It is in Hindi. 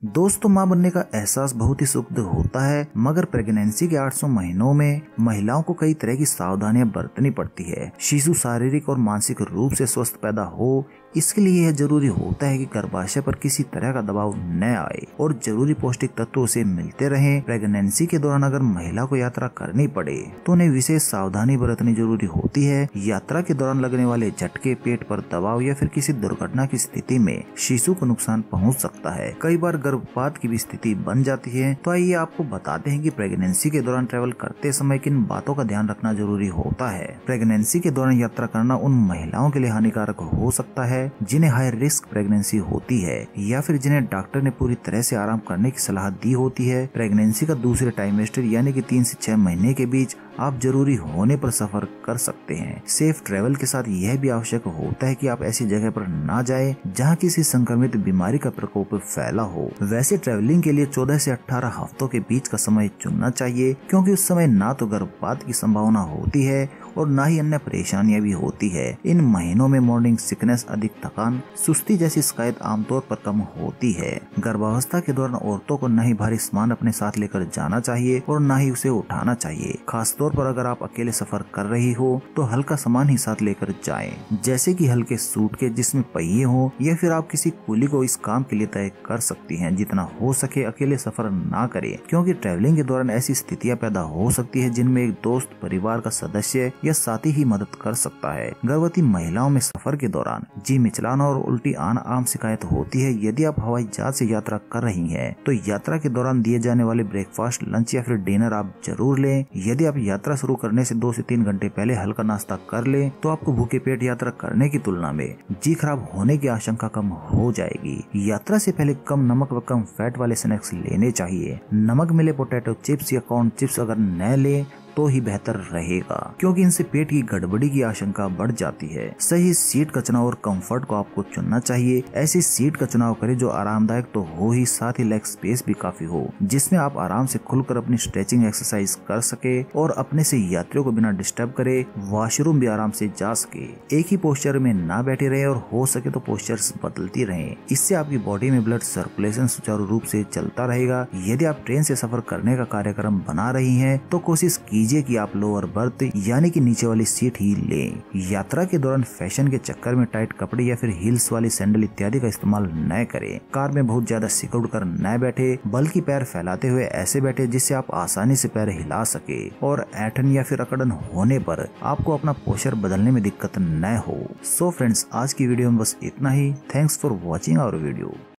दोस्तों, मां बनने का एहसास बहुत ही सुखद होता है, मगर प्रेगनेंसी के 800 महीनों में महिलाओं को कई तरह की सावधानियां बरतनी पड़ती है। शिशु शारीरिक और मानसिक रूप से स्वस्थ पैदा हो, इसके लिए यह जरूरी होता है कि गर्भाशय पर किसी तरह का दबाव न आए और जरूरी पौष्टिक तत्व उसे मिलते रहें। प्रेगनेंसी के दौरान अगर महिला को यात्रा करनी पड़े तो उन्हें विशेष सावधानी बरतनी जरूरी होती है। यात्रा के दौरान लगने वाले झटके, पेट पर दबाव या फिर किसी दुर्घटना की स्थिति में शिशु को नुकसान पहुंच सकता है। कई बार गर्भपात की भी स्थिति बन जाती है। तो आइए आपको बताते हैं कि प्रेगनेंसी के दौरान ट्रेवल करते समय किन बातों का ध्यान रखना जरूरी होता है। प्रेगनेंसी के दौरान यात्रा करना उन महिलाओं के लिए हानिकारक हो सकता है जिन्हें हाई रिस्क प्रेगनेंसी होती है या फिर जिन्हें डॉक्टर ने पूरी तरह से आराम करने की सलाह दी होती है। प्रेगनेंसी का दूसरे टाइमेस्टर यानी कि 3 से 6 महीने के बीच आप जरूरी होने पर सफर कर सकते हैं। सेफ ट्रेवल के साथ यह भी आवश्यक होता है कि आप ऐसी जगह पर ना जाएं जहां किसी संक्रमित बीमारी का प्रकोप फैला हो। वैसे ट्रेवलिंग के लिए 14 से 18 हफ्तों के बीच का समय चुनना चाहिए, क्योंकि उस समय ना तो गर्भपात की संभावना होती है और ना ही अन्य परेशानियां भी होती है। इन महीनों में मॉर्निंग सिकनेस, अधिक थकान, सुस्ती जैसी शिकायत आमतौर पर कम होती है। गर्भावस्था के दौरान औरतों को न ही भारी सामान अपने साथ लेकर जाना चाहिए और न ही उसे उठाना चाहिए। खासतौर पर अगर आप अकेले सफर कर रही हो तो हल्का सामान ही साथ लेकर जाएं, जैसे कि हल्के सूटकेस जिसमें पहिए हो, या फिर आप किसी कुली को इस काम के लिए तय कर सकती हैं। जितना हो सके अकेले सफर ना करें, क्योंकि ट्रैवलिंग के दौरान ऐसी स्थितियां पैदा हो सकती है जिनमें एक दोस्त, परिवार का सदस्य या साथी ही मदद कर सकता है। गर्भवती महिलाओं में सफर के दौरान जी मिचलाना और उल्टी आना आम शिकायत होती है। यदि आप हवाई जहाज से यात्रा कर रही हैं, तो यात्रा के दौरान दिए जाने वाले ब्रेकफास्ट, लंच या फिर डिनर आप जरूर लें। यदि आप यात्रा शुरू करने से 2 से 3 घंटे पहले हल्का नाश्ता कर लें, तो आपको भूखे पेट यात्रा करने की तुलना में जी खराब होने की आशंका कम हो जाएगी। यात्रा से पहले कम नमक व कम फैट वाले स्नैक्स लेने चाहिए। नमक मिले पोटैटो चिप्स या कॉर्न चिप्स अगर न लें तो ही बेहतर रहेगा, क्योंकि इनसे पेट की गड़बड़ी की आशंका बढ़ जाती है। सही सीट का चुनाव और कंफर्ट को आपको चुनना चाहिए। ऐसी सीट का चुनाव करें जो आरामदायक तो हो ही, साथ ही लेग स्पेस भी काफी हो, जिसमें आप आराम से खुलकर अपनी स्ट्रेचिंग एक्सरसाइज कर सके और अपने से यात्रियों को बिना डिस्टर्ब करे वॉशरूम भी आराम से जा सके। एक ही पोस्चर में ना बैठे रहे और हो सके तो पोस्चर्स बदलती रहें। इससे आपकी बॉडी में ब्लड सर्कुलेशन सुचारू रूप से चलता रहेगा। यदि आप ट्रेन से सफर करने का कार्यक्रम बना रही हैं, तो कोशिश कीजिए कि आप लोअर बर्थ यानी कि नीचे वाली सीट ही लें। यात्रा के दौरान फैशन के चक्कर में टाइट कपड़े या फिर हील्स वाली सैंडल इत्यादि का इस्तेमाल न करें। कार में बहुत ज्यादा सिकुड़ कर न बैठे, बल्कि पैर फैलाते हुए ऐसे बैठे जिससे आप आसानी से पैर हिला सके और ऐंठन या फिर अकड़न होने पर आपको अपना पोस्चर बदलने में दिक्कत न हो। सो फ्रेंड्स, आज की वीडियो में बस इतना ही। Thanks for watching our video.